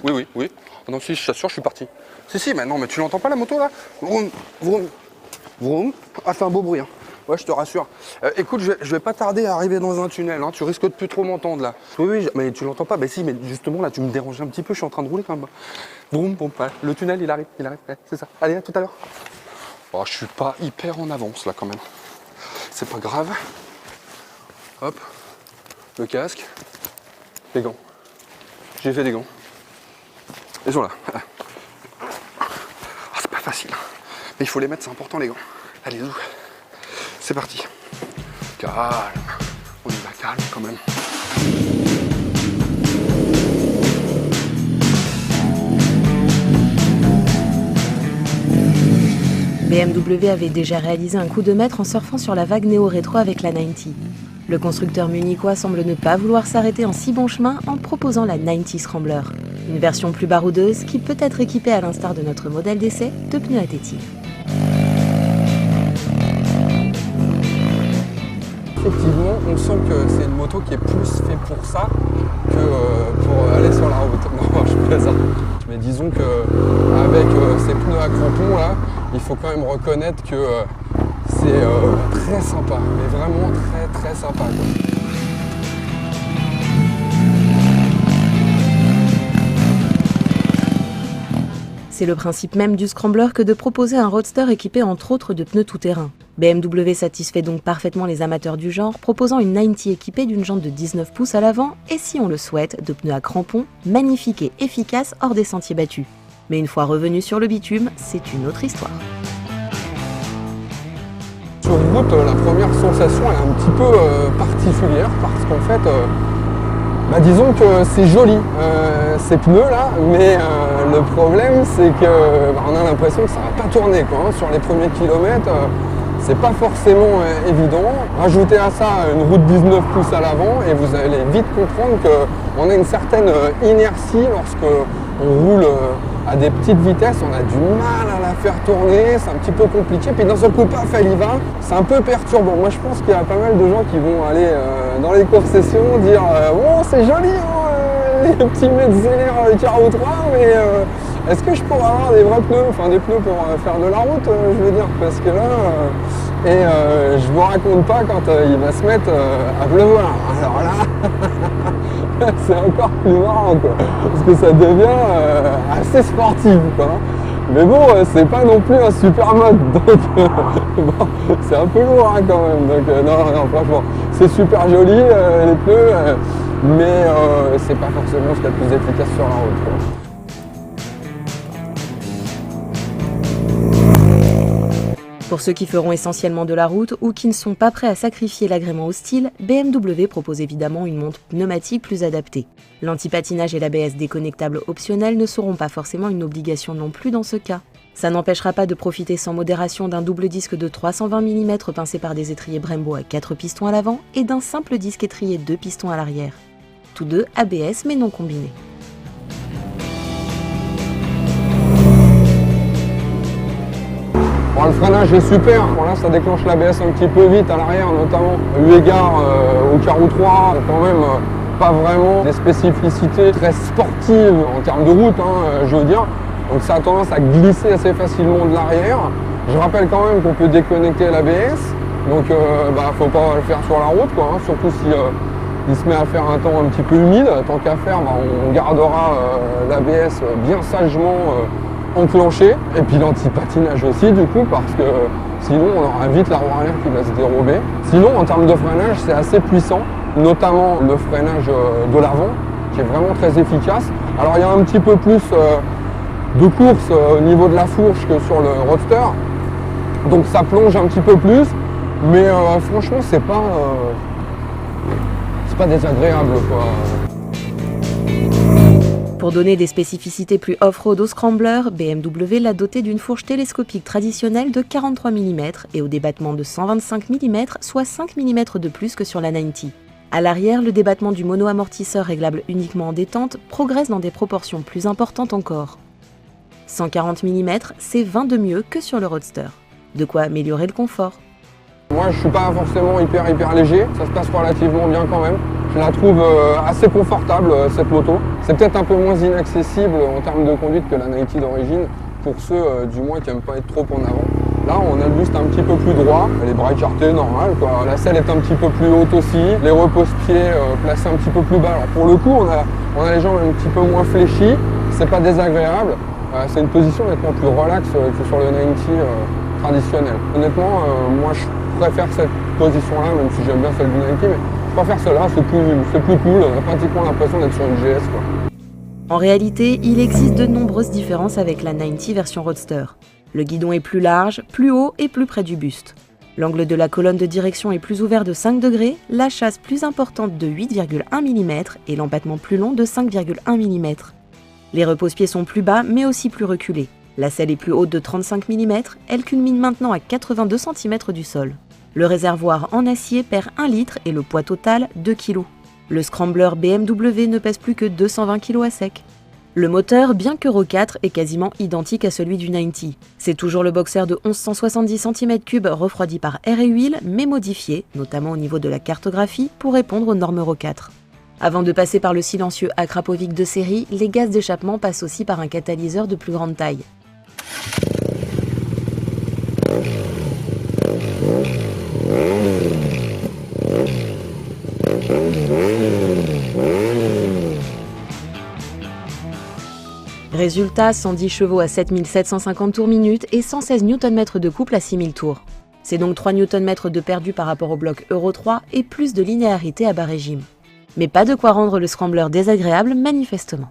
Oui, oui, oui. Ah non, si, je t'assure, je suis parti. Si, mais non, mais tu l'entends pas la moto là? Vroom, vroom, vroom. Ah, c'est un beau bruit. Hein. Ouais, je te rassure. Écoute, je vais pas tarder à arriver dans un tunnel. Hein. Tu risques de plus trop m'entendre là. Oui, oui, mais tu l'entends pas? Bah si, mais justement là, tu me déranges un petit peu. Je suis en train de rouler quand même. Vroom, vroom. Ouais, le tunnel, il arrive. Ouais, c'est ça. Allez, à tout à l'heure. Oh, je suis pas hyper en avance là quand même. C'est pas grave. Hop, le casque, les gants. J'ai fait des gants. Ils sont là. Ah, c'est pas facile. Mais il faut les mettre, c'est important les gants. Allez, zou. C'est parti. Calme. On y va calme quand même. BMW avait déjà réalisé un coup de maître en surfant sur la vague néo-rétro avec la 90. Le constructeur munichois semble ne pas vouloir s'arrêter en si bon chemin en proposant la 90 Scrambler, une version plus baroudeuse qui peut être équipée à l'instar de notre modèle d'essai de pneus ATTIV. Effectivement, on sent que c'est une moto qui est plus faite pour ça que pour aller sur la route. Non, je plaisante. Mais disons qu'avec ces pneus à crampons là, il faut quand même reconnaître que c'est très sympa, mais vraiment très très sympa. Quoi. C'est le principe même du Scrambler que de proposer un roadster équipé entre autres de pneus tout-terrain. BMW satisfait donc parfaitement les amateurs du genre, proposant une 90 équipée d'une jante de 19 pouces à l'avant et, si on le souhaite, de pneus à crampons, magnifiques et efficaces hors des sentiers battus. Mais une fois revenu sur le bitume, c'est une autre histoire. Sur route, la première sensation est un petit peu particulière parce qu'en fait, disons que c'est joli ces pneus là, mais le problème c'est que on a l'impression que ça va pas tourner quoi, hein. Sur les premiers kilomètres, c'est pas forcément évident. Rajoutez à ça une route 19 pouces à l'avant et vous allez vite comprendre qu'on a une certaine inertie lorsque on roule à des petites vitesses, on a du mal à la faire tourner, c'est un petit peu compliqué, puis d'un seul coup, paf, elle y va, c'est un peu perturbant. Moi je pense qu'il y a pas mal de gens qui vont aller dans les concessions dire oh c'est joli, les petits mètres zélères carreau 3, mais est-ce que je pourrais avoir des vrais pneus, enfin des pneus pour faire de la route, je veux dire, parce que là, je vous raconte pas quand il va se mettre à pleuvoir. Alors là, c'est encore plus marrant quoi, parce que ça devient assez sportif quoi. Mais bon, c'est pas non plus un super mode, donc bon, c'est un peu lourd hein, quand même. Donc non, franchement, c'est super joli les pneus, mais c'est pas forcément ce qu'il y a de plus efficace sur la route quoi. Pour ceux qui feront essentiellement de la route ou qui ne sont pas prêts à sacrifier l'agrément au style, BMW propose évidemment une montre pneumatique plus adaptée. L'antipatinage et l'ABS déconnectable optionnel ne seront pas forcément une obligation non plus dans ce cas. Ça n'empêchera pas de profiter sans modération d'un double disque de 320 mm pincé par des étriers Brembo à 4 pistons à l'avant et d'un simple disque étrié 2 pistons à l'arrière. Tous deux ABS mais non combinés. Bon, le freinage est super, bon, là ça déclenche l'ABS un petit peu vite à l'arrière notamment, eu égard au carreau 3, quand même pas vraiment des spécificités très sportives en termes de route, je veux dire, donc ça a tendance à glisser assez facilement de l'arrière. Je rappelle quand même qu'on peut déconnecter l'ABS, donc faut pas le faire sur la route quoi, hein, surtout si il se met à faire un temps un petit peu humide, tant qu'à faire on gardera l'ABS bien sagement enclenché, et puis l'antipatinage aussi du coup, parce que sinon on aura vite la roue arrière qui va se dérober. Sinon en termes de freinage c'est assez puissant, notamment le freinage de l'avant qui est vraiment très efficace. Alors il y a un petit peu plus de course au niveau de la fourche que sur le Roadster, donc ça plonge un petit peu plus, mais franchement c'est pas désagréable quoi. Pour donner des spécificités plus off-road au Scrambler, BMW l'a doté d'une fourche télescopique traditionnelle de 43 mm et au débattement de 125 mm, soit 5 mm de plus que sur la 90. À l'arrière, le débattement du mono-amortisseur réglable uniquement en détente progresse dans des proportions plus importantes encore. 140 mm, c'est 20 de mieux que sur le Roadster. De quoi améliorer le confort. Moi je suis pas forcément hyper léger, ça se passe relativement bien quand même. Je la trouve assez confortable cette moto. C'est peut-être un peu moins inaccessible en termes de conduite que la 90 d'origine, pour ceux du moins qui n'aiment pas être trop en avant. Là on a le buste un petit peu plus droit, les bras écartés, normal quoi. La selle est un petit peu plus haute aussi, les repose-pieds placés un petit peu plus bas. Alors pour le coup on a les jambes un petit peu moins fléchies, c'est pas désagréable. C'est une position nettement plus relaxe que sur le 90 traditionnel. Honnêtement, moi je préfère cette position-là, même si j'aime bien celle du 90, mais je préfère celle-là, c'est plus cool, on a pratiquement l'impression d'être sur une GS quoi. En réalité, il existe de nombreuses différences avec la 90 version Roadster. Le guidon est plus large, plus haut et plus près du buste. L'angle de la colonne de direction est plus ouvert de 5 degrés, la chasse plus importante de 8,1 mm et l'empattement plus long de 5,1 mm. Les repose-pieds sont plus bas mais aussi plus reculés. La selle est plus haute de 35 mm, elle culmine maintenant à 82 cm du sol. Le réservoir en acier perd 1 litre et le poids total 2 kg. Le scrambler BMW ne pèse plus que 220 kg à sec. Le moteur, bien qu'Euro 4, est quasiment identique à celui du 90. C'est toujours le boxer de 1170 cm3 refroidi par air et huile, mais modifié, notamment au niveau de la cartographie, pour répondre aux normes Euro 4. Avant de passer par le silencieux Akrapovic de série, les gaz d'échappement passent aussi par un catalyseur de plus grande taille. Résultat, 110 chevaux à 7750 tours minute et 116 Nm de couple à 6000 tours. C'est donc 3 Nm de perdu par rapport au bloc Euro 3 et plus de linéarité à bas régime. Mais pas de quoi rendre le scrambler désagréable manifestement.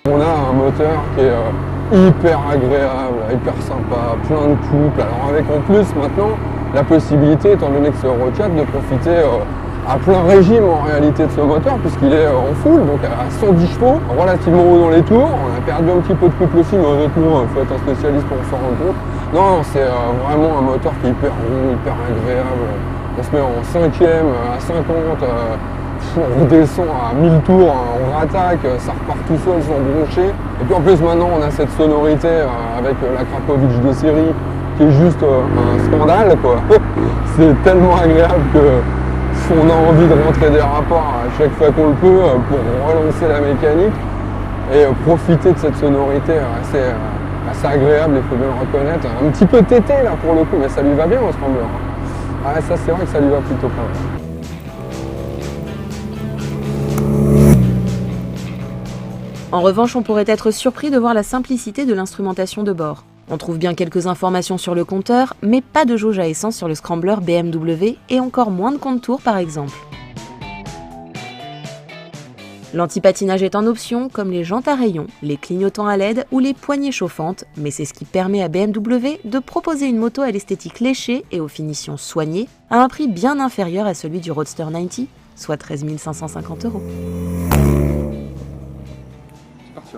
On a un moteur qui est hyper agréable, hyper sympa, plein de couple. Alors avec en plus maintenant la possibilité, étant donné que c'est Euro 4, de profiter à plein régime en réalité de ce moteur puisqu'il est en full, donc à 110 chevaux, relativement haut dans les tours. On a perdu un petit peu de couple aussi, mais honnêtement il faut être un spécialiste pour s'en rendre compte. Non, c'est vraiment un moteur qui est hyper rond, hyper agréable. On se met en 5e à 50, on redescend à 1000 tours, on rattaque, ça repart tout seul sans broncher. Et puis en plus maintenant on a cette sonorité avec l'Akrapovic de série qui est juste un scandale quoi. C'est tellement agréable que on a envie de rentrer des rapports à chaque fois qu'on le peut pour relancer la mécanique et profiter de cette sonorité assez agréable, il faut bien le reconnaître. Un petit peu tété là pour le coup, mais ça lui va bien au scrambler. Ah, ça c'est vrai que ça lui va plutôt pas mal. En revanche, on pourrait être surpris de voir la simplicité de l'instrumentation de bord. On trouve bien quelques informations sur le compteur, mais pas de jauge à essence sur le scrambler BMW et encore moins de compte-tours par exemple. L'antipatinage est en option, comme les jantes à rayons, les clignotants à LED ou les poignées chauffantes, mais c'est ce qui permet à BMW de proposer une moto à l'esthétique léchée et aux finitions soignées, à un prix bien inférieur à celui du Roadster 90, soit 13 550 €. C'est parti.